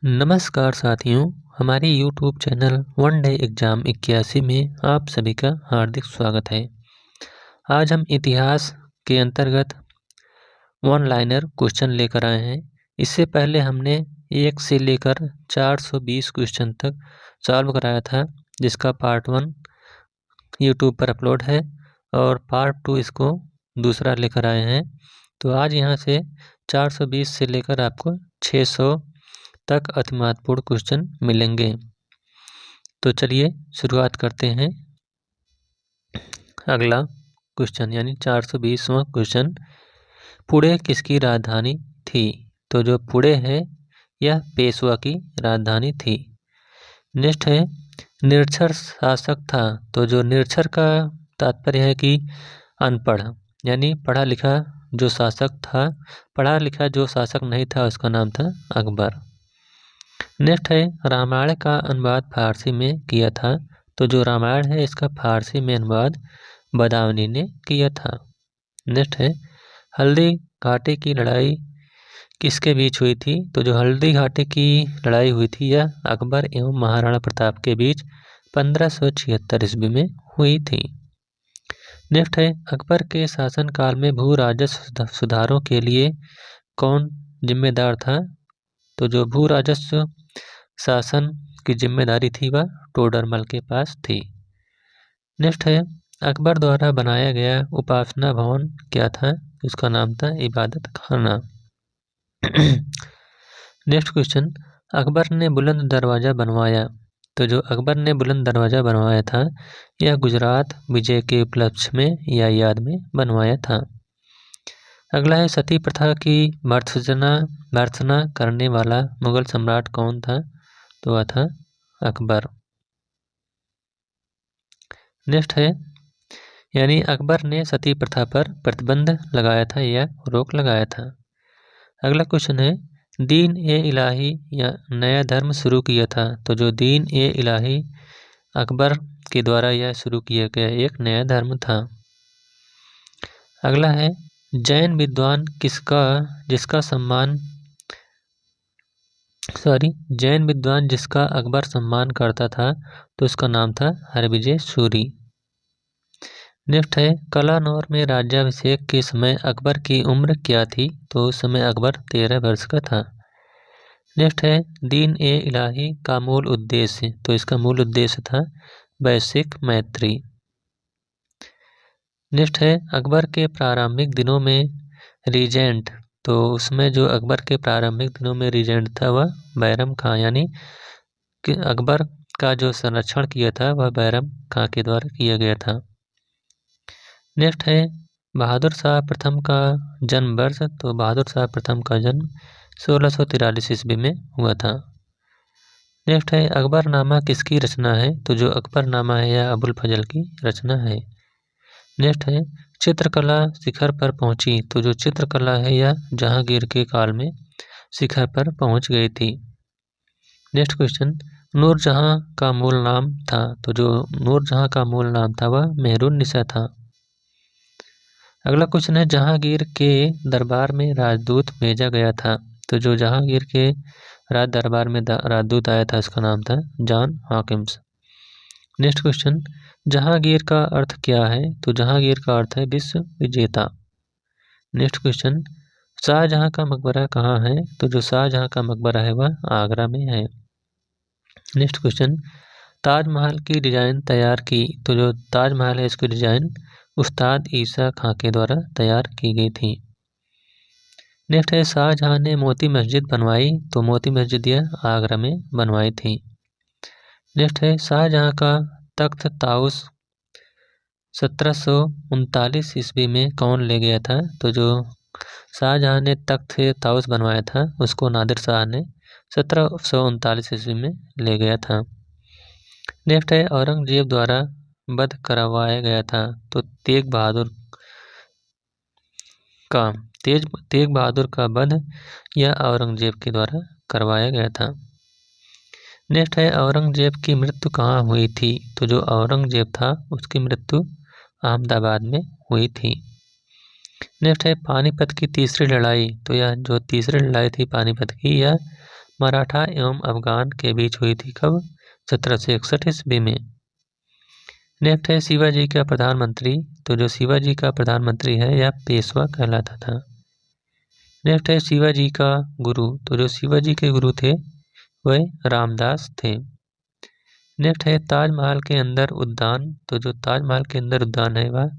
नमस्कार साथियों, हमारे YouTube channel one day exam 81 में आप सभी का हार्दिक स्वागत है। आज हम इतिहास के अंतर्गत वन लाइनर क्वेश्चन लेकर आए हैं। इससे पहले हमने 1 से लेकर 420 क्वेश्चन तक सॉल्व कराया था, जिसका पार्ट 1 YouTube पर अपलोड है और पार्ट 2 इसको दूसरा लेकर आए हैं। तो आज यहाँ से 420 से लेकर आपको 600 तक अति महत्वपूर्ण क्वेश्चन मिलेंगे। तो चलिए शुरुआत करते हैं। अगला क्वेश्चन यानी 420वां क्वेश्चन, पुणे किसकी राजधानी थी? तो जो पुणे है यह पेशवा की राजधानी थी। नेक्स्ट है, निरक्षर शासक था। तो जो निरक्षर का तात्पर्य है कि अनपढ़, यानी पढ़ा लिखा जो शासक था। पढ़ा लिखा जो शासक नहीं था उसका नाम था अकबर। नेक्स्ट है, रामायण का अनुवाद फारसी में किया था। तो जो रामायण है इसका फारसी में अनुवाद बदावनी ने किया था। नेक्स्ट है, हल्दी घाटी की लड़ाई किसके बीच हुई थी? तो जो हल्दी घाटी की लड़ाई हुई थी यह अकबर एवं महाराणा प्रताप के बीच 1576 ईस्वी में हुई थी। नेक्स्ट है, अकबर के शासनकाल में भू राजस्व सुधारों के लिए कौन जिम्मेदार था? तो जो भू राजस्व शासन की जिम्मेदारी थी वह टोडरमल के पास थी। नेक्स्ट है, अकबर द्वारा बनाया गया उपासना भवन क्या था? उसका नाम था इबादत खाना। नेक्स्ट क्वेश्चन, अकबर ने बुलंद दरवाजा बनवाया। तो जो अकबर ने बुलंद दरवाजा बनवाया था यह गुजरात विजय के उपलक्ष्य में या याद में बनवाया था। अगला है, सती प्रथा की भर्त्सना करने वाला मुगल सम्राट कौन था? तो वह था अकबर। नेक्स्ट है, यानी अकबर ने सती प्रथा पर प्रतिबंध लगाया था या रोक लगाया था। अगला क्वेश्चन है, दीन ए इलाही या नया धर्म शुरू किया था। तो जो दीन ए इलाही अकबर के द्वारा यह शुरू किया गया एक नया धर्म था। अगला है, जैन विद्वान जिसका अकबर सम्मान करता था तो उसका नाम था हरविजय सूरी। नेक्स्ट है, कलानौर में राज्याभिषेक के समय अकबर की उम्र क्या थी? तो उस समय अकबर 13 वर्ष का था। नेक्स्ट है, दीन ए इलाही का मूल उद्देश्य। तो इसका मूल उद्देश्य था वैश्विक मैत्री। नेक्स्ट है, अकबर के प्रारंभिक दिनों में रीजेंट। तो उसमें जो अकबर के प्रारंभिक दिनों में रीजेंट था वह बैरम खां, यानी कि अकबर का जो संरक्षण किया था वह बैरम खां के द्वारा किया गया था। नेक्स्ट है, बहादुर शाह प्रथम का जन्म वर्ष। तो बहादुर शाह प्रथम का जन्म 1643 ईस्वी में हुआ था। नेक्स्ट है, अकबरनामा किसकी रचना है? तो जो अकबरनामा है यह अबुल फजल की रचना है। नेक्स्ट है, चित्रकला शिखर पर पहुंची। तो जो चित्रकला है यह जहांगीर के काल में शिखर पर पहुंच गई थी। नेक्स्ट क्वेश्चन, नूरजहां का मूल नाम था। तो जो नूरजहां का मूल नाम था वह मेहरुन्निसा था। अगला क्वेश्चन है, जहांगीर के दरबार में राजदूत भेजा गया था। तो जो जहांगीर के राज दरबार में राजदूत आया था उसका नाम था John Hawkins. Next question, Jahangir का अर्थ क्या है? तो जहांगीर का अर्थ है विश्व विजेता। नेक्स्ट क्वेश्चन, शाहजहां का मकबरा कहाँ है? तो जो शाहजहां का मकबरा है वह आगरा में है। नेक्स्ट क्वेश्चन, ताजमहल की डिजाइन तैयार की। तो जो ताजमहल है इसकी डिजाइन उस्ताद ईसा खां के द्वारा तैयार की गई थी। नेक्स्ट है, शाहजहां ने मोती मस्जिद बनवाई। तो मोती मस्जिद यह आगरा में बनवाई थी। नेक्स्ट है, शाहजहां का तख्त ताउस 1739 ईस्वी में कौन ले गया था? तो जो शाहजहां ने तख्त ताउस बनवाया था उसको नादिर शाह ने 1739 ईस्वी में ले गया था। नेक्स्ट है, औरंगजेब द्वारा वध करवाया गया था। तो तेग बहादुर का वध यह औरंगजेब के द्वारा करवाया गया था। नेक्स्ट है, औरंगजेब की मृत्यु कहाँ हुई थी? तो जो औरंगजेब था उसकी मृत्यु अहमदाबाद में हुई थी। नेक्स्ट है, पानीपत की तीसरी लड़ाई। तो यह जो तीसरी लड़ाई थी पानीपत की यह मराठा एवं अफगान के बीच हुई थी कब? 1761 ईस्वी में। नेक्स्ट है शिवाजी का प्रधानमंत्री। तो जो शिवाजी का प्रधानमंत्री है यह पेशवा कहलाता था। नेक्स्ट है शिवाजी का गुरु। तो जो शिवाजी के गुरु थे वह रामदास थे। नेक्स्ट है ताजमहल के अंदर उद्यान। तो जो ताजमहल के अंदर उद्यान है वह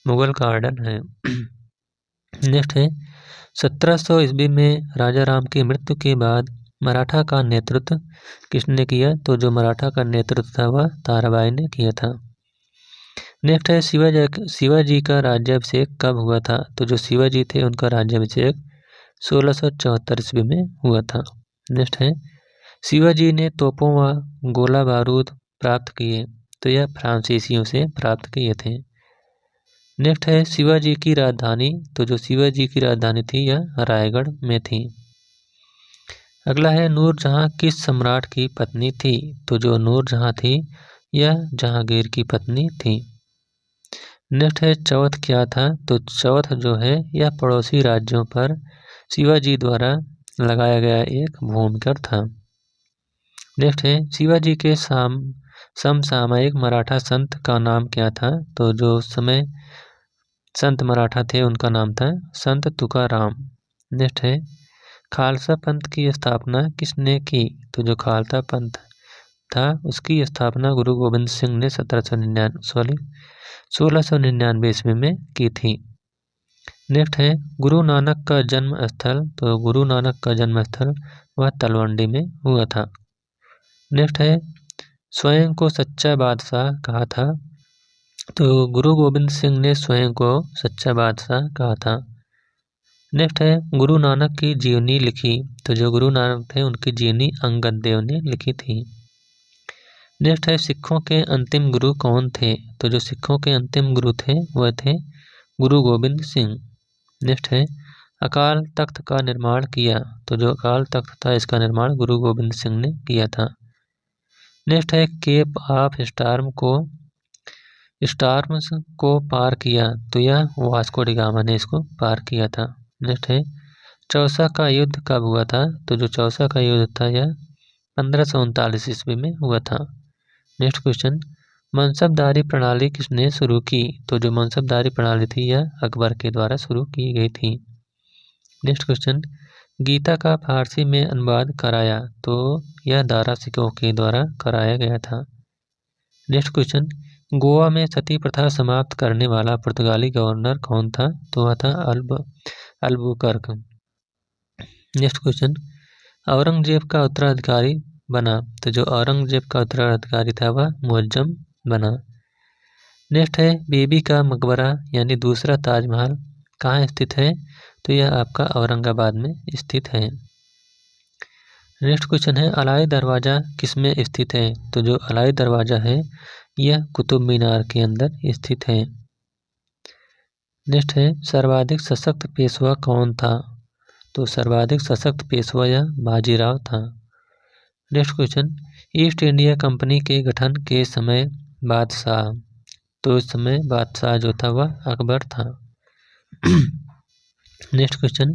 मुगल गार्डन है। नेक्स्ट है 1700 ईस्वी में राजा राम की मृत्यु के बाद मराठा का नेतृत्व किसने किया? तो जो मराठा का नेतृत्व था वह ताराबाई ने किया था। नेक्स्ट है शिवाजी का राज्याभिषेक कब हुआ था? तो जो शिवाजी थे उनका राज्याभिषेक 1674 ईस्वी में हुआ था। नेक्स्ट है शिवाजी ने तोपों व गोला बारूद प्राप्त किए। तो यह फ्रांसीसियों से प्राप्त किए थे। नेक्स्ट है शिवाजी की राजधानी। तो जो शिवाजी की राजधानी थी यह रायगढ़ में थी। अगला है नूरजहां किस सम्राट की पत्नी थी? तो जो नूरजहां थी यह जहांगीर की पत्नी थी। नेक्स्ट है चौथ क्या था? तो चौथ जो है यह पड़ोसी राज्यों पर शिवाजी द्वारा लगाया गया एक भूमिकर था। नेक्स्ट है शिवाजी के समसामयिक मराठा संत का नाम क्या था? तो जो समय संत मराठा थे उनका नाम था संत तुकाराम। नेक्स्ट है खालसा पंथ की स्थापना किसने की? तो जो खालसा पंथ था उसकी स्थापना गुरु गोबिंद सिंह ने 1699 ईस्वी में की थी। नेक्स्ट है गुरु नानक का जन्म स्थल। तो गुरु नानक का जन्म स्थल वह तलवंडी में हुआ था। नेक्स्ट है स्वयं को सच्चा बादशाह कहा था। तो गुरु गोबिंद सिंह ने स्वयं को सच्चा बादशाह कहा था। नेक्स्ट है गुरु नानक की जीवनी लिखी। तो जो गुरु नानक थे उनकी जीवनी अंगद देव ने लिखी थी। नेक्स्ट है सिखों के अंतिम गुरु कौन थे? तो जो सिखों के अंतिम गुरु थे वह थे गुरु गोबिंद सिंह। नेक्स्ट है अकाल तख्त का निर्माण किया। तो जो अकाल तख्त था इसका निर्माण गुरु गोबिंद सिंह ने किया था। नेक्स्ट है केप ऑफ स्टार्म्स को पार किया। तो यह वास्को डी गामा ने इसको पार किया था। नेक्स्ट है चौसा का युद्ध कब हुआ था? तो जो चौसा का युद्ध था यह 1539 ईस्वी में हुआ था। नेक्स्ट क्वेश्चन मनसबदारी प्रणाली किसने शुरू की? तो जो मनसबदारी प्रणाली थी यह अकबर के द्वारा शुरू की गई थी। नेक्स्ट क्वेश्चन गीता का फारसी में अनुवाद कराया। तो यह दारा सिकोह के द्वारा कराया गया था। नेक्स्ट क्वेश्चन गोवा में सती प्रथा समाप्त करने वाला पुर्तगाली गवर्नर कौन था? तो वह था अल्बुकर्क। नेक्स्ट क्वेश्चन औरंगजेब का उत्तराधिकारी बना। तो जो औरंगजेब का उत्तराधिकारी था वह मुअज्जम बना। नेक्स्ट है बीबी का मकबरा यानी दूसरा ताजमहल कहाँ स्थित है? तो यह आपका औरंगाबाद में स्थित है। नेक्स्ट क्वेश्चन है अलाई दरवाज़ा किस में स्थित है? तो जो अलाई दरवाज़ा है यह कुतुब मीनार के अंदर स्थित है। नेक्स्ट है सर्वाधिक सशक्त पेशवा कौन था? तो सर्वाधिक सशक्त पेशवा यह बाजीराव था। Next question east India company के गठन के समय बादशाह। तो इस समय बादशाह जो था वह अकबर था। नेक्स्ट क्वेश्चन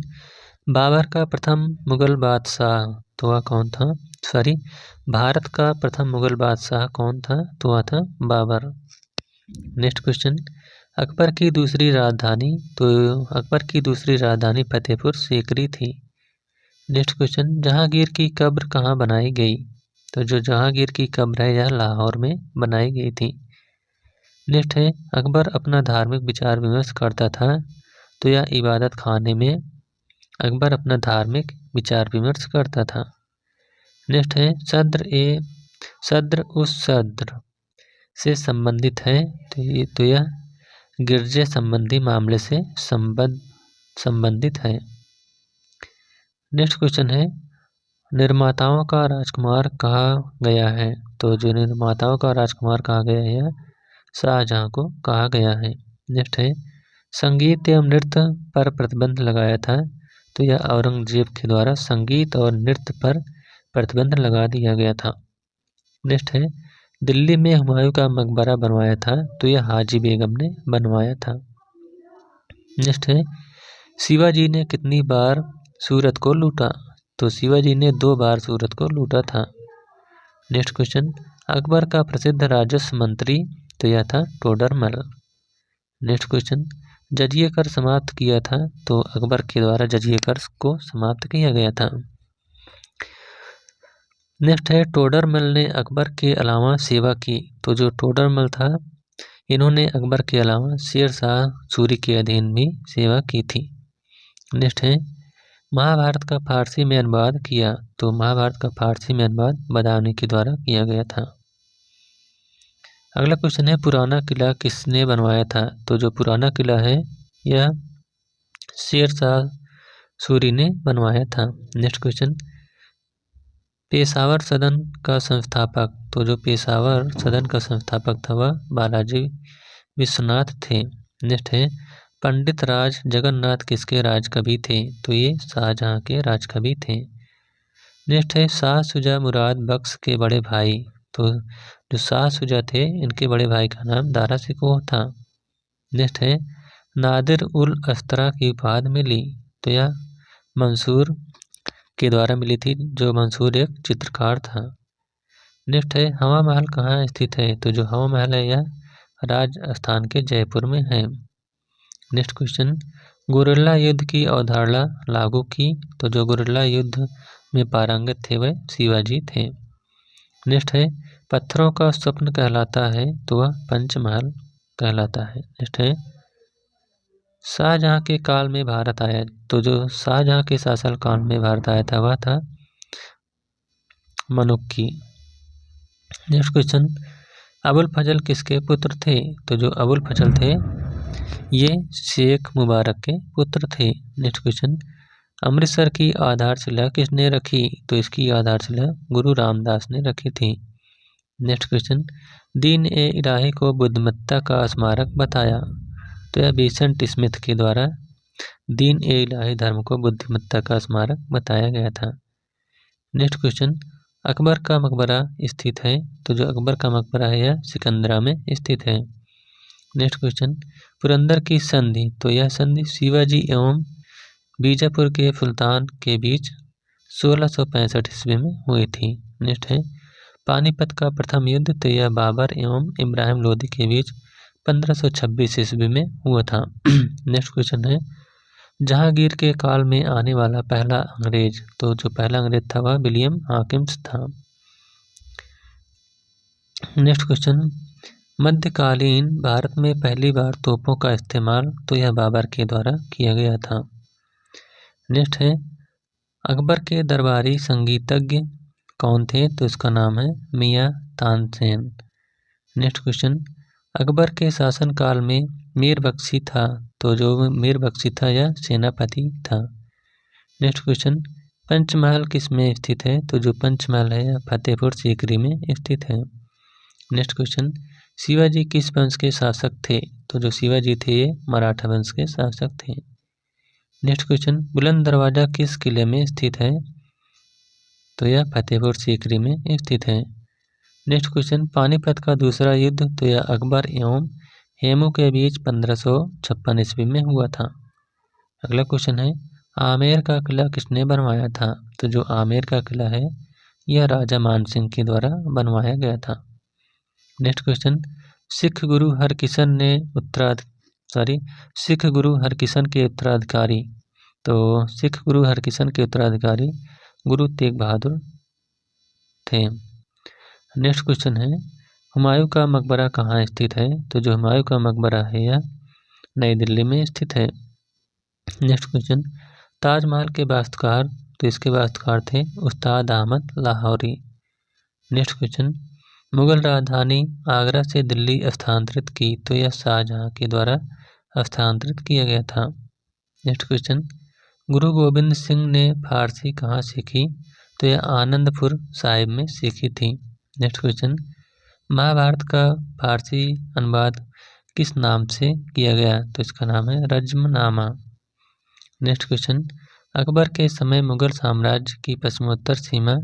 बाबर का प्रथम मुगल बादशाह तो वह कौन था? भारत का प्रथम मुगल बादशाह कौन था? तो वह था बाबर। नेक्स्ट क्वेश्चन अकबर की दूसरी राजधानी। तो अकबर की दूसरी राजधानी फतेहपुर सीकरी थी। नेक्स्ट क्वेश्चन जहांगीर की कब्र कहाँ बनाई गई? तो जो जहांगीर की कब्र है यह लाहौर में बनाई गई थी। नेक्स्ट है अकबर अपना धार्मिक विचार विमर्श करता था। तो यह इबादत खाने में अकबर अपना धार्मिक विचार विमर्श करता था। नेक्स्ट है सद्र उस सद्र से संबंधित है। तो यह गिरजे संबंधी मामले से संबंधित है। नेक्स्ट क्वेश्चन है निर्माताओं का राजकुमार कहा गया है। तो जो निर्माताओं का राजकुमार कहा गया है यह शाहजहां को कहा गया है। नेक्स्ट है संगीत एवं नृत्य पर प्रतिबंध लगाया था। तो यह औरंगजेब के द्वारा संगीत और नृत्य पर प्रतिबंध लगा दिया गया था। नेक्स्ट है दिल्ली में हुमायूं का मकबरा बनवाया था। तो यह हाजी बेगम ने बनवाया था। नेक्स्ट है शिवाजी ने कितनी बार सूरत को लूटा? तो शिवाजी ने 2 बार सूरत को लूटा था। नेक्स्ट क्वेश्चन, अकबर का प्रसिद्ध राजस्व मंत्री तो यह था टोडरमल। नेक्स्ट क्वेश्चन, जजिया कर समाप्त किया था तो अकबर के द्वारा जजिया कर को समाप्त किया गया था। नेक्स्ट है, टोडरमल ने अकबर के अलावा सेवा की। तो जो टोडरमल था, इन्होंने अकबर के अलावा शेर शाह सूरी के अधीन भी सेवा की थी। नेक्स्ट है, महाभारत का फारसी में अनुवाद किया। तो महाभारत का फारसी में अनुवाद बदायूनी के द्वारा किया गया था। अगला क्वेश्चन है, पुराना किला किसने बनवाया था। तो जो पुराना किला है यह शेर शाह सूरी ने बनवाया था। नेक्स्ट क्वेश्चन, पेशावर सदन का संस्थापक। तो जो पेशावर सदन का संस्थापक था वह बालाजी विश्वनाथ थे। नेक्स्ट है, पंडित राज जगन्नाथ किसके राजकवि थे। तो ये शाहजहां के राजकवि थे। नेक्स्ट है, शाह शुजा मुराद बख्श के बड़े भाई। तो जो शाह शुजा थे इनके बड़े भाई का नाम दारा शिकोह था। नेक्स्ट है, नादिर उल अस्तरा की उपाधि मिली। तो यह मंसूर के द्वारा मिली थी, जो मंसूर एक चित्रकार था। नेक्स्ट है, हवा महल कहाँ स्थित है। तो जो हवा महल है यह राजस्थान के जयपुर में है। नेक्स्ट क्वेश्चन, गुरिल्ला युद्ध की अवधारणा लागू की। तो जो गुरिल्ला युद्ध में पारंगत थे वह शिवाजी थे। नेक्स्ट है, पत्थरों का स्वप्न कहलाता है तो वह पंचमहल कहलाता है। नेक्स्ट है, शाहजहां के काल में भारत आया। तो जो शाहजहां के शासन काल में भारत आया था वह था मनुक्की। नेक्स्ट क्वेश्चन, अबुल फजल किसके पुत्र थे। तो जो अबुल फजल थे ये शेख मुबारक के पुत्र थे। नेक्स्ट क्वेश्चन, अमृतसर की आधारशिला किसने रखी। तो इसकी आधारशिला गुरु रामदास ने रखी थी। नेक्स्ट क्वेश्चन, दीन ए इलाही को बुद्धिमत्ता का स्मारक बताया। तो यह बिसेंट स्मिथ के द्वारा दीन ए इलाही धर्म को बुद्धिमत्ता का स्मारक बताया गया था। नेक्स्ट क्वेश्चन, अकबर का मकबरा स्थित है। तो जो अकबर का मकबरा है यह सिकंदरा में स्थित है। नेक्स्ट क्वेश्चन, पुरंदर की संधि। तो यह संधि शिवाजी एवं बीजापुर के सुल्तान के बीच 1665 ईस्वी में हुई थी। नेक्स्ट है, पानीपत का प्रथम युद्ध। तो यह बाबर एवं इब्राहिम लोदी के बीच 1526 ईस्वी में हुआ था। नेक्स्ट क्वेश्चन है, जहांगीर के काल में आने वाला पहला अंग्रेज। तो जो पहला अंग्रेज था वह विलियम हॉकिंस था। नेक्स्ट क्वेश्चन, मध्यकालीन भारत में पहली बार तोपों का इस्तेमाल। तो यह बाबर के द्वारा किया गया था। नेक्स्ट है, अकबर के दरबारी संगीतज्ञ कौन थे। तो इसका नाम है मियां तानसेन। नेक्स्ट क्वेश्चन, अकबर के शासनकाल में मीर बख्शी था। तो जो मीर बख्शी था यह सेनापति था। नेक्स्ट क्वेश्चन, पंचमहल किस में स्थित है। तो जो पंचमहल है यह फतेहपुर सीकरी में स्थित है। नेक्स्ट क्वेश्चन, शिवाजी किस वंश के शासक थे। तो जो शिवाजी थे ये मराठा वंश के शासक थे। नेक्स्ट क्वेश्चन, बुलंद दरवाजा किस किले में स्थित है। तो यह फतेहपुर सीकरी में स्थित है। नेक्स्ट क्वेश्चन, पानीपत का दूसरा युद्ध। तो यह अकबर एवं हेमू के बीच 1556 ईस्वी में हुआ था। अगला क्वेश्चन है, आमेर का किला किसने बनवाया था। तो जो आमेर का किला है यह राजा मानसिंह के द्वारा बनवाया गया था। नेक्स्ट क्वेश्चन, सिख गुरु हरकिशन के उत्तराधिकारी। तो सिख गुरु हरकिशन के उत्तराधिकारी गुरु तेग बहादुर थे। नेक्स्ट क्वेश्चन है, हुमायूं का मकबरा कहाँ स्थित है। तो जो हुमायूं का मकबरा है यह नई दिल्ली में स्थित है। नेक्स्ट क्वेश्चन, ताजमहल के वास्तुकार। तो इसके वास्तुकार थे उस्ताद अहमद लाहौरी। नेक्स्ट क्वेश्चन, मुगल राजधानी आगरा से दिल्ली स्थानांतरित की। तो यह शाहजहां के द्वारा स्थानांतरित किया गया था। नेक्स्ट क्वेश्चन, गुरु गोविंद सिंह ने फारसी कहाँ सीखी। तो यह आनंदपुर साहिब में सीखी थी। नेक्स्ट क्वेश्चन, महाभारत का फारसी अनुवाद किस नाम से किया गया। तो इसका नाम है रज्मनामा। नेक्स्ट क्वेश्चन, अकबर के समय मुगल साम्राज्य की पश्चिमोत्तर सीमा।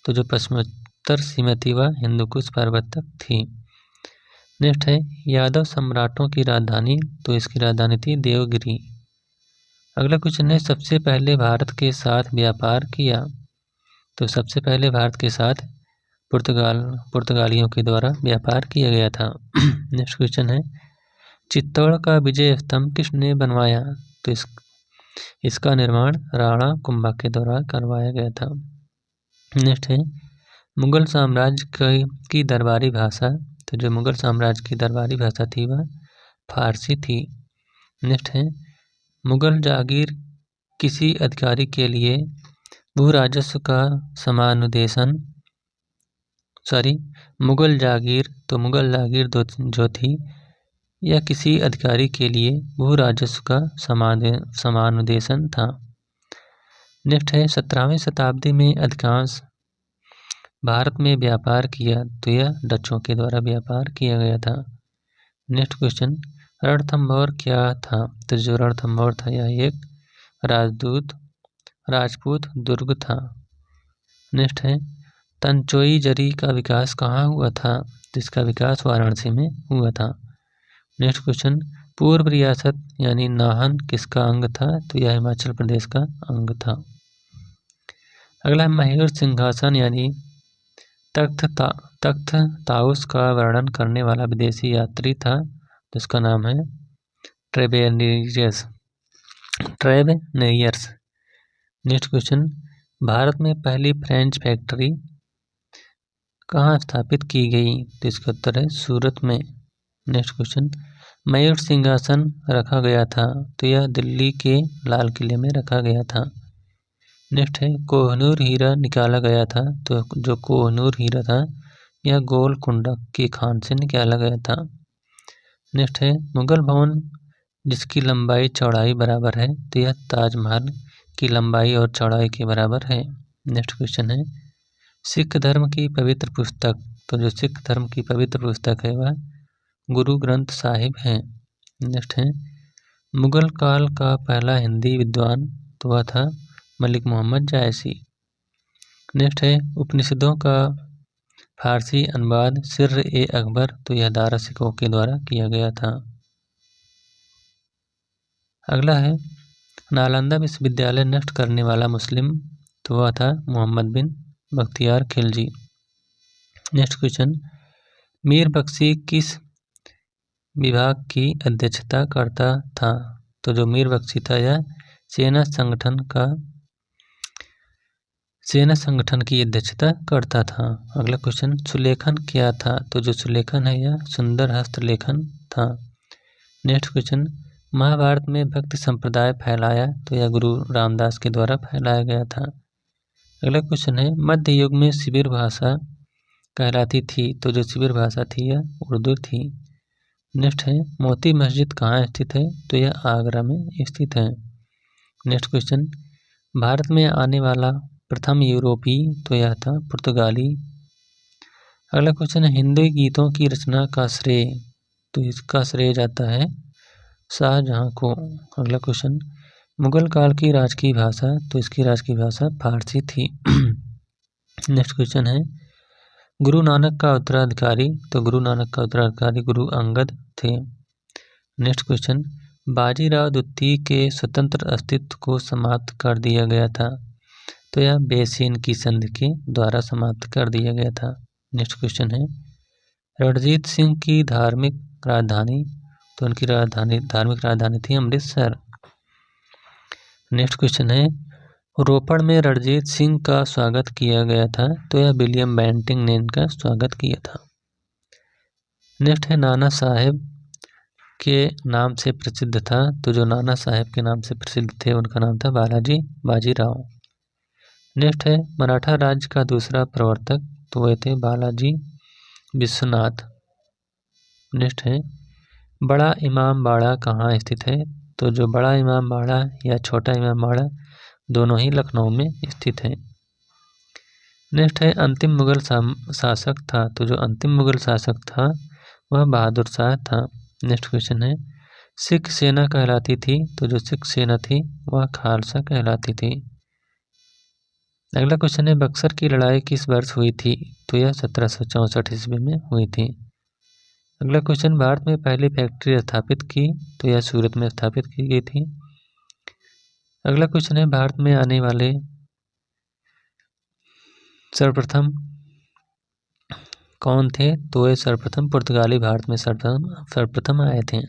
तो जो पश्चिमोत्तर सीमा थी वह हिंदुकुश पर्वत तक थी। नेक्स्ट है, यादव सम्राटों की राजधानी। तो इसकी राजधानी थी देवगिरी। अगला क्वेश्चन है, सबसे पहले भारत के साथ व्यापार किया। तो सबसे पहले भारत के साथ पुर्तगालियों के द्वारा व्यापार किया गया था। नेक्स्ट क्वेश्चन है, चित्तौड़ का विजय स्तंभ किसने बनवाया। तो इसका निर्माण राणा कुंभा के द्वारा करवाया गया था। नेक्स्ट है, मुगल साम्राज्य की दरबारी भाषा। तो जो मुगल साम्राज्य की दरबारी भाषा थी वह फारसी थी। नेक्स्ट है, मुगल जागीर किसी अधिकारी के लिए भू राजस्व का समानुदेशन मुगल जागीर जो थी यह किसी अधिकारी के लिए भू राजस्व का समानुदेशन था। नेक्स्ट है, 17वीं शताब्दी में अधिकांश भारत में व्यापार किया। तो यह डचों के द्वारा व्यापार किया गया था। नेक्स्ट क्वेश्चन, रणथंभौर क्या था। तो जो रणथंभौर था यह एक राजपूत दुर्ग था। नेक्स्ट है, तंचोई जरी का विकास कहाँ हुआ था। तो इसका विकास वाराणसी में हुआ था। नेक्स्ट क्वेश्चन, पूर्व रियासत यानी नाहन किसका अंग था। तो यह हिमाचल प्रदेश का अंग था। अगला, मयूर सिंहासन यानी तख्त ताउस का वर्णन करने वाला विदेशी यात्री था। तो इसका नाम है ट्रेवेनियर्स। नेक्स्ट क्वेश्चन, भारत में पहली फ्रेंच फैक्ट्री कहाँ स्थापित की गई। तो इसका उत्तर है सूरत में। नेक्स्ट क्वेश्चन, मयूर सिंहासन रखा गया था। तो यह दिल्ली के लाल किले में रखा गया था। नेक्स्ट है, कोहनूर हीरा निकाला गया था। तो जो कोहनूर हीरा था यह गोलकुंडा की खान से निकाला गया था। नेक्स्ट है, मुगल भवन जिसकी लंबाई चौड़ाई बराबर है। तो यह ताजमहल की लंबाई और चौड़ाई के बराबर है। नेक्स्ट क्वेश्चन है, सिख धर्म की पवित्र पुस्तक। तो जो सिख धर्म की पवित्र पुस्तक है वह गुरु ग्रंथ साहिब है। नेक्स्ट है, मुगल काल का पहला हिंदी विद्वान तो वह था मलिक मोहम्मद जायसी। नेक्स्ट है, उपनिषदों का फारसी अनुवाद सिर-ए-अकबर तो यह दारा सिकोह के द्वारा किया गया था। अगला है, नालंदा विश्वविद्यालय नष्ट करने वाला मुस्लिम तो वह था मोहम्मद बिन बख्तियार खिलजी। नेक्स्ट क्वेश्चन, मीर बख्शी किस विभाग की अध्यक्षता करता था। तो जो मीर बख्शी था यह सेना संगठन की अध्यक्षता करता था। अगला क्वेश्चन, सुलेखन क्या था। तो जो सुलेखन है यह सुंदर हस्तलेखन था। नेक्स्ट क्वेश्चन, महाभारत में भक्ति संप्रदाय फैलाया। तो यह गुरु रामदास के द्वारा फैलाया गया था। अगला क्वेश्चन है, मध्य युग में शिविर भाषा कहलाती थी। तो जो शिविर भाषा थी यह उर्दू थी। नेक्स्ट है, मोती मस्जिद कहाँ स्थित है। तो यह आगरा में स्थित है। नेक्स्ट क्वेश्चन, भारत में आने वाला प्रथम यूरोपीय तो यह था पुर्तगाली। अगला क्वेश्चन है, हिंदी गीतों की रचना का श्रेय। तो इसका श्रेय जाता है शाहजहां को। अगला क्वेश्चन, मुगल काल की राजकीय भाषा। तो इसकी राजकीय भाषा फारसी थी। नेक्स्ट क्वेश्चन है, गुरु नानक का उत्तराधिकारी। तो गुरु नानक का उत्तराधिकारी गुरु अंगद थे। नेक्स्ट क्वेश्चन, बाजीराव द्वितीय के स्वतंत्र अस्तित्व को समाप्त कर दिया गया था। तो यह बेसिन की संधि के द्वारा समाप्त कर दिया गया था। नेक्स्ट क्वेश्चन है, रणजीत सिंह की धार्मिक राजधानी। तो उनकी धार्मिक राजधानी थी अमृतसर। नेक्स्ट क्वेश्चन है, रोपड़ में रणजीत सिंह का स्वागत किया गया था। तो यह विलियम बेंटिंग ने इनका स्वागत किया था। नेक्स्ट है, नाना साहेब के नाम से प्रसिद्ध था। तो जो नाना साहेब के नाम से प्रसिद्ध थे उनका नाम था बालाजी बाजीराव। नेक्स्ट है, मराठा राज्य का दूसरा प्रवर्तक तो वह थे बालाजी विश्वनाथ। नेक्स्ट है, बड़ा इमाम बाड़ा कहाँ स्थित है। तो जो बड़ा इमाम बाड़ा या छोटा इमाम बाड़ा दोनों ही लखनऊ में स्थित है। नेक्स्ट है, अंतिम मुगल शासक था। तो जो अंतिम मुगल शासक था वह बहादुर शाह था। नेक्स्ट क्वेश्चन है, सिख सेना कहलाती थी। तो जो सिख सेना थी वह खालसा कहलाती थी। अगला क्वेश्चन है, बक्सर की लड़ाई किस वर्ष हुई थी। तो यह 1764 ईस्वी में हुई थी। अगला क्वेश्चन, भारत में पहली फैक्ट्री स्थापित की। तो यह सूरत में स्थापित की गई थी। अगला क्वेश्चन है, भारत में आने वाले सर्वप्रथम कौन थे? तो ये सर्वप्रथम पुर्तगाली भारत में सर्वप्रथम आए थे।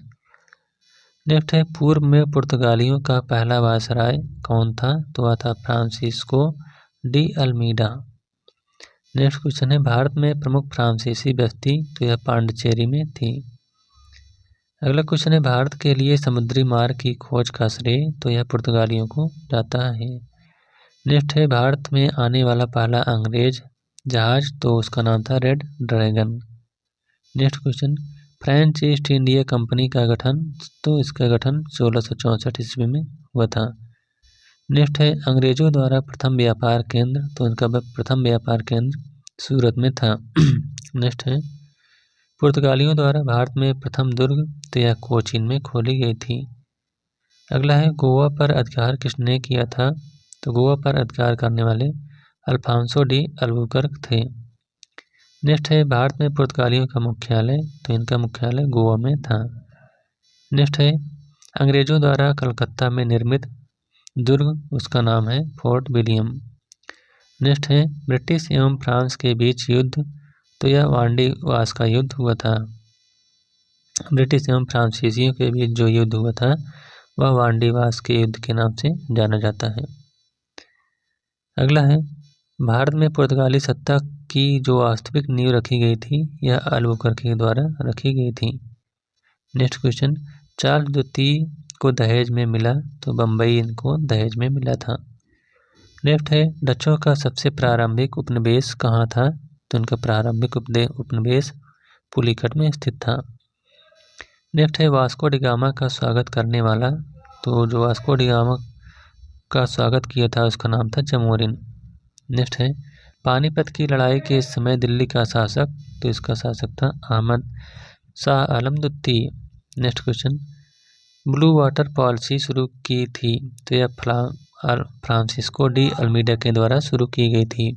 नेक्स्ट है, पूर्व में पुर्तगालियों का पहला वायसराय कौन था? तो वह था Francisco de Almeida. Next question है, भारत में प्रमुख फ्रांसीसी बस्ती? तो यह पांडिचेरी में थी। अगला क्वेश्चन है, भारत के लिए समुद्री मार्ग की खोज का श्रेय? तो यह पुर्तगालियों को जाता है। नेक्स्ट है, भारत में आने वाला पहला अंग्रेज जहाज? तो उसका नाम था red dragon. Next question, French east India company का गठन? तो इसका गठन 1664 ईस्वी में हुआ था। नेक्स्ट है, अंग्रेजों द्वारा प्रथम व्यापार केंद्र? तो इनका प्रथम व्यापार केंद्र सूरत में था। नेक्स्ट है, पुर्तगालियों द्वारा भारत में प्रथम दुर्ग? तो यह कोचीन में खोली गई थी। अगला है, गोवा पर अधिकार किसने किया था? तो गोवा पर अधिकार करने वाले अल्फांसो डी अल्बुकर्क थे। नेक्स्ट है, भारत में पुर्तगालियों का मुख्यालय? तो इनका मुख्यालय गोवा में था। नेक्स्ट है, अंग्रेजों द्वारा कलकत्ता में निर्मित दुर्ग? उसका नाम है फोर्ट विलियम। नेक्स्ट है, ब्रिटिश एवं फ्रांस के बीच युद्ध? तो यह वांडीवास का युद्ध हुआ था। ब्रिटिश एवं फ्रांसीसियों के बीच जो युद्ध हुआ था वह वांडीवास के युद्ध के नाम से जाना जाता है। अगला है, भारत में पुर्तगाली सत्ता की जो वास्तविक नींव रखी गई थी यह अल्बुकर्क के द्वारा रखी गई थी। नेक्स्ट क्वेश्चन, चार्ल्स द्वितीय को दहेज में मिला? तो बम्बई इनको दहेज में मिला था। नेक्स्ट है, डचों का सबसे प्रारंभिक उपनिवेश कहाँ था? तो उनका प्रारंभिक उपनिवेश पुलिकट में स्थित था। नेक्स्ट है, वास्को डी गामा का स्वागत करने वाला? तो जो वास्को डी गामा का स्वागत किया था उसका नाम था चमोरिन। नेक्स्ट है, पानीपत की लड़ाई के समय दिल्ली का शासक? तो इसका शासक था अहमद शाह आलम द्वितीय। Next question, blue water policy शुरू की थी? तो यह फ्रांसिस्को डी अल्मीडा के द्वारा शुरू की गई थी।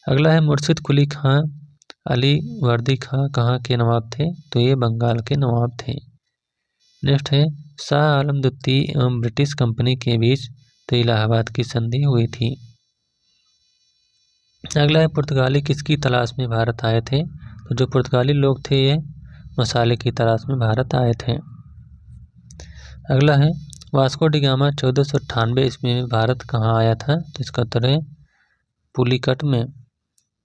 अगला है, मुर्शिद कुली खां अली वर्दी खां कहाँ के नवाब थे? तो ये बंगाल के नवाब थे। नेक्स्ट है, शाह आलम द्वितीय एवं ब्रिटिश कंपनी के बीच तो इलाहाबाद की संधि हुई थी। अगला है, पुर्तगाली किसकी तलाश में भारत आए थे? तो जो पुर्तगाली लोग थे ये मसाले की तलाश में भारत आए थे। अगला है, वास्को डी गामा 1498 ईस्वी में भारत कहाँ आया था? तो इसका उत्तर है पुलिकट में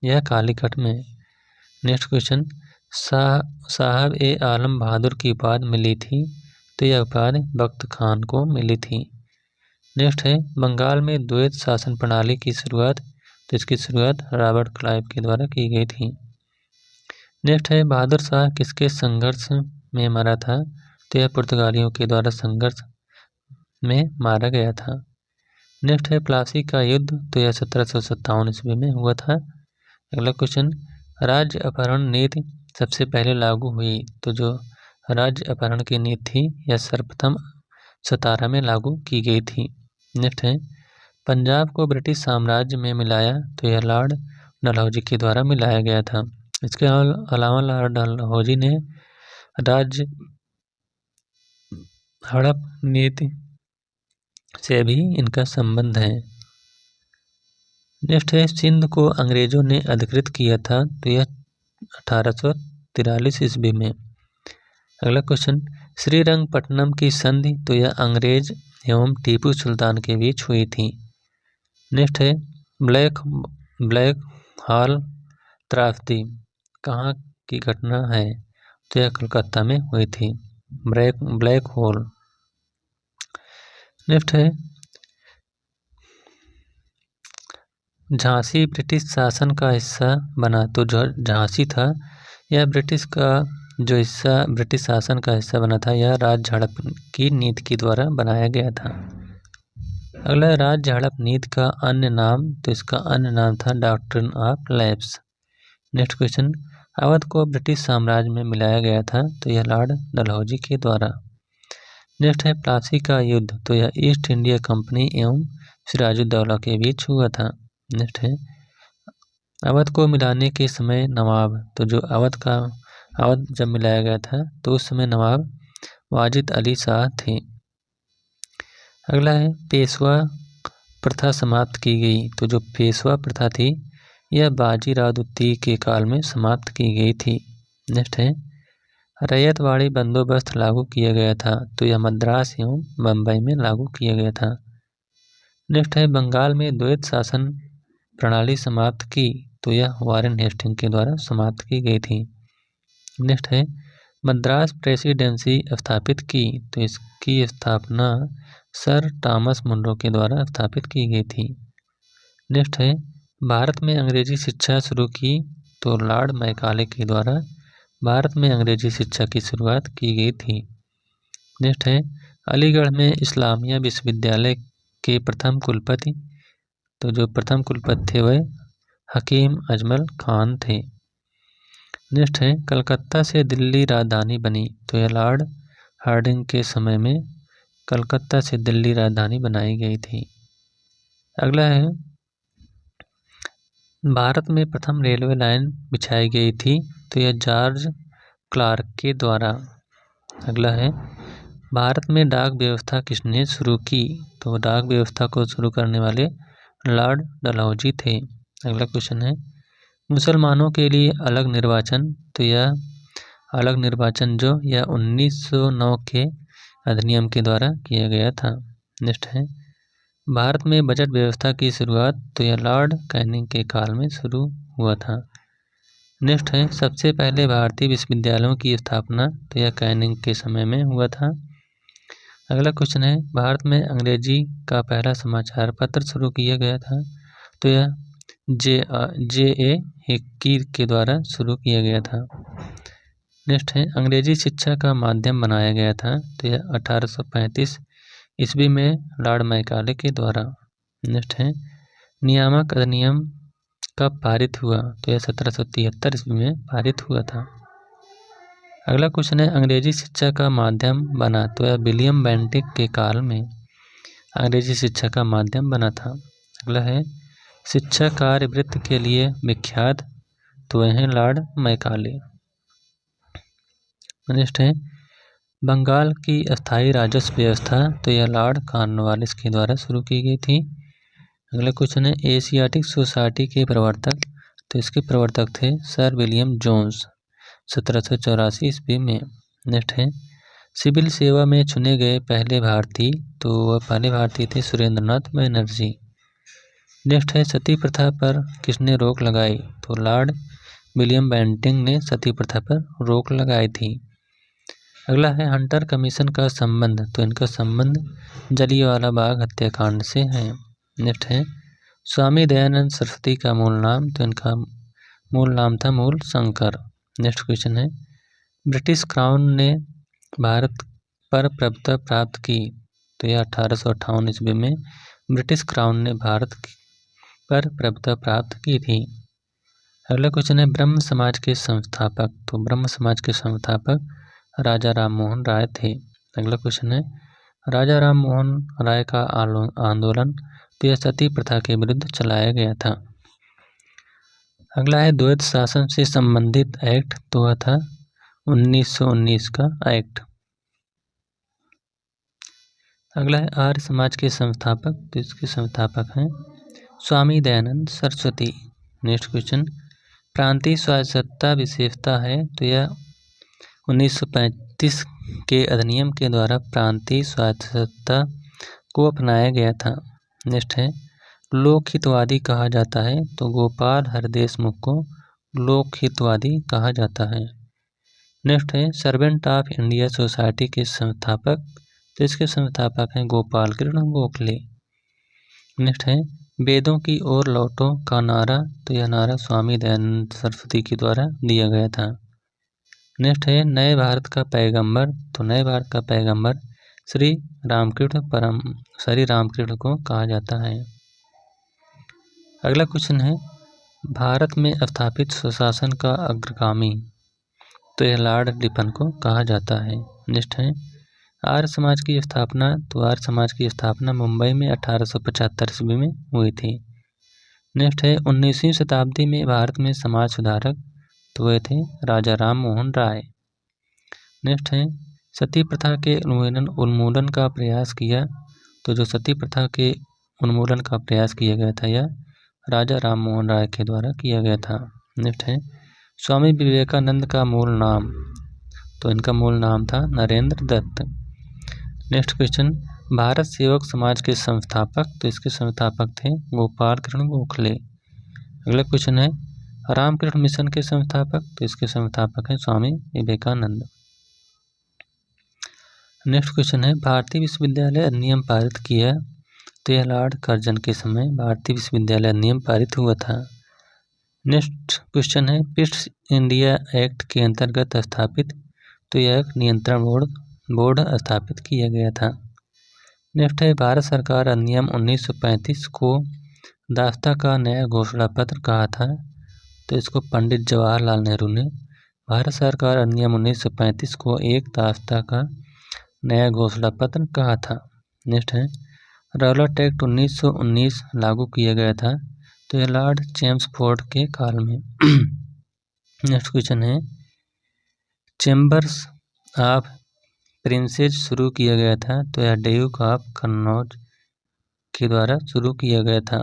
या कालीकट में। नेक्स्ट क्वेश्चन, साहब ए आलम बहादुर की उपाधि मिली थी? तो यह उपाधि बख्त खान को मिली थी। नेक्स्ट है, बंगाल में द्वैत शासन प्रणाली की शुरुआत? तो इसकी शुरुआत रॉबर्ट क्लाइव के द्वारा की गई थी। नेक्स्ट है, बहादुर शाह किसके संघर्ष में मारा था? तो यह पुर्तगालियों के द्वारा संघर्ष में मारा गया था। नेक्स्ट है, प्लासी का युद्ध? तो यह 1757 ईस्वी में हुआ था। अगला क्वेश्चन, राज्य अपहरण नीति सबसे पहले लागू हुई? तो जो राज्य अपहरण की नीति थी यह सर्वप्रथम 17 में लागू की गई थी। नेक्स्ट है, पंजाब को ब्रिटिश साम्राज्य में मिलाया? तो यह लॉर्ड डलहौजी के द्वारा मिलाया गया था। इसके अलावा लॉर्ड डलहौजी ने राज्य हड़प नीति से भी इनका संबंध है। नेक्स्ट है, सिंध को अंग्रेजों ने अधिकृत किया था? तो यह 1843 ईस्वी में। अगला क्वेश्चन, श्रीरंगपट्टनम की संधि? तो यह अंग्रेज एवं टीपू सुल्तान के बीच हुई थी। नेक्स्ट है, ब्लैक हॉल त्रासदी कहाँ की घटना है? तो यह कलकत्ता में हुई थी, ब्लैक होल। नेक्स्ट है, झांसी ब्रिटिश शासन का हिस्सा बना? तो जो झांसी था यह ब्रिटिश शासन का हिस्सा बना था। यह राज्य हड़प की नीति के द्वारा बनाया गया था। अगला, राज्य हड़प नीति का अन्य नाम? तो इसका अन्य नाम था doctrine of lapse. Next question, Awadh को ब्रिटिश साम्राज्य में मिलाया गया था? तो यह लॉर्ड डलहौजी के द्वारा। नेक्स्ट है, प्लासी का युद्ध? तो यह ईस्ट इंडिया कंपनी एवं सिराजुद्दौला के बीच हुआ था। नेक्स्ट है, अवध को मिलाने के समय नवाब? तो जो अवध जब मिलाया गया था तो उस समय नवाब वाजिद अली शाह थे। अगला है पेशवा प्रथा समाप्त की गई। तो जो पेशवा प्रथा थी यह बाजीराव द्वितीय के काल में समाप्त की गई थी। नेक्स्ट है रैयतवाड़ी बंदोबस्त लागू किया गया था। तो यह मद्रास एवं बम्बई में लागू किया गया था। नेक्स्ट है बंगाल में द्वैत शासन प्रणाली समाप्त की। तो यह वारेन हेस्टिंग के द्वारा समाप्त की गई थी। नेक्स्ट है मद्रास प्रेसिडेंसी स्थापित की। तो इसकी स्थापना सर थॉमस मुनरो के द्वारा स्थापित की गई थी। नेक्स्ट है भारत में अंग्रेजी शिक्षा शुरू की। तो लॉर्ड मैकाले के द्वारा भारत में अंग्रेजी शिक्षा की शुरुआत की गई थी। नेक्स्ट है अलीगढ़ में इस्लामिया विश्वविद्यालय के प्रथम कुलपति। तो जो प्रथम कुलपति थे वह हकीम अजमल खान थे। नेक्स्ट है कलकत्ता से दिल्ली राजधानी बनी। तो यह लॉर्ड हार्डिंग के समय में कलकत्ता से दिल्ली राजधानी बनाई गई थी। अगला है भारत में प्रथम रेलवे लाइन बिछाई गई थी। तो यह जॉर्ज क्लार्क के द्वारा। अगला है भारत में डाक व्यवस्था किसने शुरू की। तो डाक व्यवस्था को शुरू करने वाले लॉर्ड डलहौजी थे। अगला क्वेश्चन है मुसलमानों के लिए अलग निर्वाचन। तो यह अलग निर्वाचन जो यह 1909 के अधिनियम के द्वारा किया गया था। नेक्स्ट है भारत में बजट व्यवस्था की शुरुआत। तो यह लॉर्ड कैनिंग के काल में शुरू हुआ था। नेक्स्ट है सबसे पहले भारतीय विश्वविद्यालयों की स्थापना। तो यह कैनिंग के समय में हुआ था। अगला क्वेश्चन है भारत में अंग्रेजी का पहला समाचार पत्र शुरू किया गया था। तो यह J.A. हिक्की के द्वारा शुरू किया गया था। नेक्स्ट है अंग्रेजी शिक्षा का माध्यम बनाया गया था। तो यह 1835 ईस्वी में लॉर्ड मैकाले के द्वारा। नेक्स्ट है नियामक अधिनियम कब पारित हुआ। तो यह 1773 ईस्वी में पारित हुआ था। अगला क्वेश्चन है अंग्रेजी शिक्षा का माध्यम बना। तो यह विलियम बेंटिक के काल में अंग्रेजी शिक्षा का माध्यम बना था। अगला है शिक्षा कार्य वृत्ति के लिए विख्यात। तो वह हैं लॉर्ड मैकाले। नेक्स्ट है बंगाल की अस्थायी राजस्व व्यवस्था। तो यह लॉर्ड कॉर्नवालिस के द्वारा शुरू की गई थी। अगला क्वेश्चन है एशियाटिक सोसाइटी के प्रवर्तक। तो इसके प्रवर्तक थे सर विलियम जोन्स 1784 ईस्वी में। नेक्स्ट है सिविल सेवा में चुने गए पहले भारतीय। तो वह पहले भारतीय थे सुरेंद्रनाथ बनर्जी। नेक्स्ट है सती प्रथा पर किसने रोक लगाई। तो लॉर्ड विलियम बेंटिंक ने सती प्रथा पर रोक लगाई थी। अगला है हंटर कमीशन का संबंध। तो इनका संबंध जलियांवाला बाग हत्याकांड से है। नेक्स्ट है स्वामी दयानंद सरस्वती का मूल नाम। तो इनका मूल नाम था मूल शंकर। नेक्स्ट क्वेश्चन है ब्रिटिश क्राउन ने भारत पर प्रभुत्व प्राप्त की। तो यह 1858 ईस्वी में ब्रिटिश क्राउन ने भारत पर प्रभुत्व प्राप्त की थी। अगला क्वेश्चन है ब्रह्म समाज के संस्थापक। तो ब्रह्म समाज के संस्थापक राजा राम मोहन राय थे। अगला क्वेश्चन है राजा राम मोहन राय का आंदोलन। तो यह सती प्रथा के विरुद्ध चलाया गया था। अगला है द्वैत शासन से संबंधित एक्ट। तो वह था 1919 का एक्ट। अगला है आर्य समाज के संस्थापक। तो इसके संस्थापक हैं स्वामी दयानंद सरस्वती। नेक्स्ट क्वेश्चन प्रांतीय स्वायत्तता विशेषता है। तो यह 1935 के अधिनियम के द्वारा प्रांतीय स्वायत्तता को अपनाया गया था। नेक्स्ट है लोकहितवादी कहा जाता है। तो गोपाल हर देशमुख को लोकहितवादी कहा जाता है। नेक्स्ट है सर्वेंट ऑफ इंडिया सोसाइटी के संस्थापक। तो इसके संस्थापक हैं गोपाल कृष्ण गोखले। नेक्स्ट है वेदों की ओर लौटो का नारा। तो यह नारा स्वामी दयानंद सरस्वती के द्वारा दिया गया था। नेक्स्ट है नए भारत का पैगंबर। तो नए भारत का पैगंबर श्री रामकृष्ण को कहा जाता है। अगला क्वेश्चन है भारत में स्थापित स्वशासन का अग्रगामी। तो यह लॉर्ड रिपन को कहा जाता है। नेक्स्ट है आर्य समाज की स्थापना। तो आर्य समाज की स्थापना मुंबई में 1875 ईस्वी में हुई थी। नेक्स्ट है 19वीं शताब्दी में भारत में समाज सुधारक। तो वे थे राजा राम मोहन राय। नेक्स्ट है सती प्रथा के उन्मूलन का प्रयास किया। तो जो सती प्रथा के उन्मूलन का प्रयास किया गया था यह राजा राम मोहन राय के द्वारा किया गया था। नेक्स्ट है स्वामी विवेकानंद का मूल नाम, तो इनका मूल नाम था नरेंद्र दत्त। नेक्स्ट क्वेश्चन, भारत सेवक समाज के संस्थापक, तो इसके संस्थापक थे गोपाल कृष्ण गोखले। अगला क्वेश्चन है रामकृष्ण मिशन के संस्थापक, तो इसके संस्थापक हैं स्वामी विवेकानंद। नेक्स्ट क्वेश्चन है भारतीय विश्वविद्यालय अधिनियम पारित किया, तो यह लॉर्ड कर्जन के समय भारतीय विश्वविद्यालय अधिनियम पारित हुआ था। नेक्स्ट क्वेश्चन है पिट्स इंडिया एक्ट के अंतर्गत स्थापित, तो यह एक नियंत्रण बोर्ड स्थापित किया गया था। नेक्स्ट है भारत सरकार अधिनियम 1935 को दास्ता का नया घोषणा पत्र कहा था, तो इसको पंडित जवाहरलाल नेहरू ने भारत सरकार अधिनियम 1935 को एक दास्ता का नया घोषणा पत्र कहा था। नेक्स्ट है रौलट एक्ट 1919 लागू किया गया था, तो यह लॉर्ड चेम्सफोर्ड के काल में। नेक्स्ट क्वेश्चन है चैम्बर्स ऑफ प्रिंसेज शुरू किया गया था, तो यह ड्यूक ऑफ कन्नौज के द्वारा शुरू किया गया था।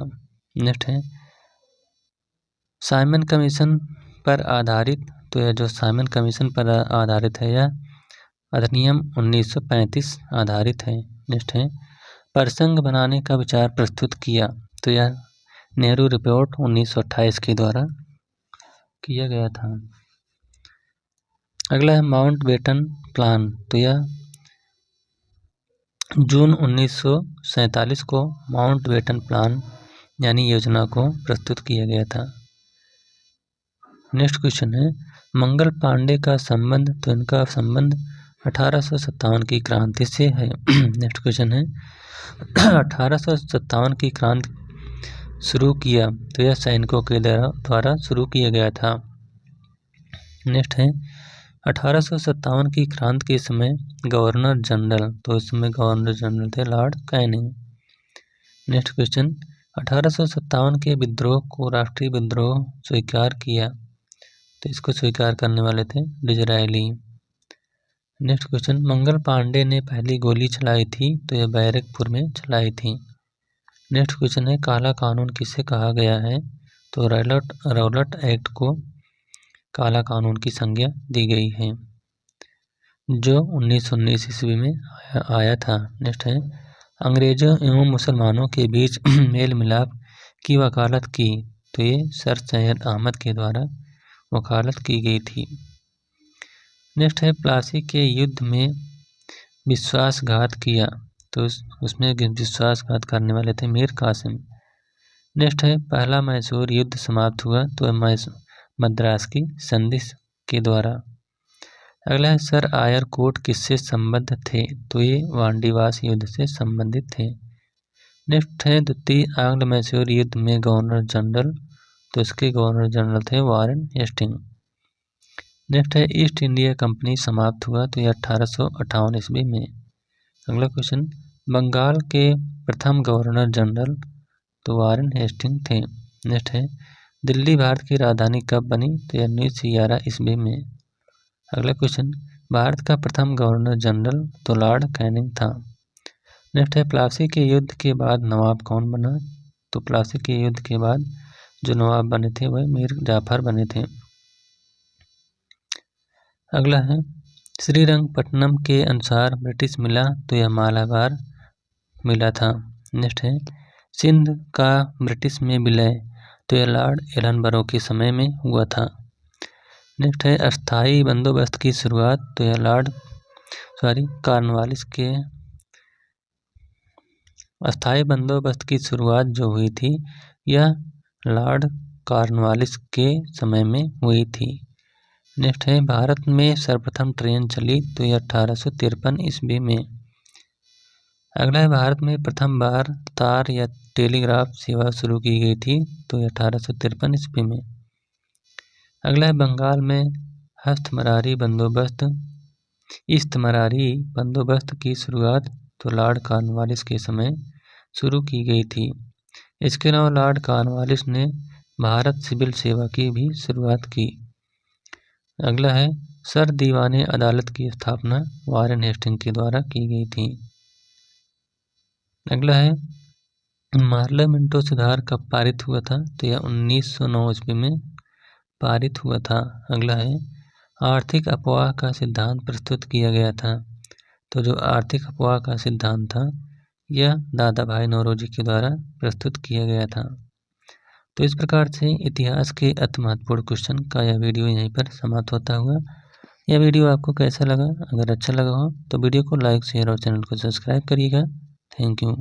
नेक्स्ट है साइमन कमीशन पर आधारित, तो यह जो साइमन कमीशन पर आधारित है यह अधिनियम 1935 आधारित है। नेक्स्ट है प्रसंग बनाने का विचार प्रस्तुत किया, तो यह नेहरू रिपोर्ट 1928 के द्वारा किया गया था। अगला है माउंटबेटन प्लान, तो यह जून 1947 को माउंटबेटन प्लान यानी योजना को प्रस्तुत किया गया था। नेक्स्ट क्वेश्चन है मंगल पांडे का संबंध, तो इनका संबंध 1857 की क्रांति से है। नेक्स्ट क्वेश्चन है 1857 की क्रांति शुरू किया, तो यह सैनिकों के द्वारा शुरू किया गया था। नेक्स्ट है 1857 की क्रांति के समय गवर्नर जनरल, तो इस समय गवर्नर जनरल थे लॉर्ड कैनिंग। नेक्स्ट क्वेश्चन 1857 के विद्रोह को राष्ट्रीय विद्रोह स्वीकार किया, तो इसको स्वीकार करने वाले थे Disraeli. Next question Mangal Pandey ने पहली गोली चलाई थी, तो यह बैरकपुर में चलाई थी। नेक्स्ट क्वेश्चन है काला कानून किसे कहा गया है, तो रौलट एक्ट को काला कानून की संज्ञा दी गई है जो 1919 ईस्वी में आया था। नेक्स्ट है अंग्रेजों एवं मुसलमानों के बीच मेल मिलाप की वकालत की, तो ये सर सैयद अहमद के द्वारा वकालत की गई थी। नेक्स्ट है प्लासी के युद्ध में विश्वासघात किया, तो उसमें विश्वासघात करने वाले थे मीर कासिम। नेक्स्ट है पहला मैसूर युद्ध समाप्त हुआ, तो मद्रास की संधि के द्वारा। अगला है सर आयर कोट किससे संबद्ध थे, तो ये वांडीवास युद्ध से संबंधित थे। नेक्स्ट है द्वितीय आंग्ल मैसूर युद्ध में गवर्नर जनरल, तो इसके गवर्नर जनरल थे वारेन हेस्टिंग। नेक्स्ट है ईस्ट इंडिया कंपनी समाप्त हुआ, तो यह 1858 ईस्वी में। अगला क्वेश्चन बंगाल के प्रथम गवर्नर जनरल, तो वारेन हेस्टिंग थे। नेक्स्ट है दिल्ली भारत की राजधानी कब बनी, तो यह 1911 ईस्वी में। अगला क्वेश्चन भारत का प्रथम गवर्नर जनरल, तो लॉर्ड कैनिंग था। नेक्स्ट है प्लासी के युद्ध के बाद नवाब कौन बना, तो प्लासी के युद्ध के बाद जो नवाब बने थे वह मीर जाफर बने थे। अगला है श्रीरंगपट्टनम के अनुसार ब्रिटिश मिला, तो यह मालाबार मिला था। नेक्स्ट है सिंध का ब्रिटिश में विलय, तो यह लॉर्ड एलनबरो के समय में हुआ था। नेक्स्ट है अस्थाई बंदोबस्त की शुरुआत, तो यह कॉर्नवालिस के अस्थाई बंदोबस्त की शुरुआत जो हुई थी यह लॉर्ड कॉर्नवालिस के समय में हुई थी। नेक्स्ट है भारत में सर्वप्रथम ट्रेन चली, तो यह 1853 ईस्वी में। अगला है भारत में प्रथम बार तार या टेलीग्राफ सेवा शुरू की गई थी, तो यह 1853 ईस्वी में। अगला है बंगाल में इस्तमरारी बंदोबस्त की शुरुआत, तो लॉर्ड कॉर्नवालिस के समय शुरू की गई थी। इसके अलावा लॉर्ड कॉर्नवालिस ने भारत सिविल सेवा की भी शुरुआत की। अगला है सर दीवाने अदालत की स्थापना वारेन हेस्टिंग के द्वारा की गई थी। अगला है मार्ले मिंटो सुधार कब पारित हुआ था, तो यह 1909 ईस्वी में पारित हुआ था। अगला है आर्थिक अपवाह का सिद्धांत प्रस्तुत किया गया था, तो जो आर्थिक अपवाह का सिद्धांत था यह दादा भाई नौरोजी के द्वारा प्रस्तुत किया गया था। तो इस प्रकार से इतिहास के अति महत्वपूर्ण क्वेश्चन का यह वीडियो यहीं पर समाप्त होता हुआ। यह वीडियो आपको कैसा लगा? अगर अच्छा लगा हो तो वीडियो को लाइक, शेयर और चैनल को सब्सक्राइब करिएगा। Thank you.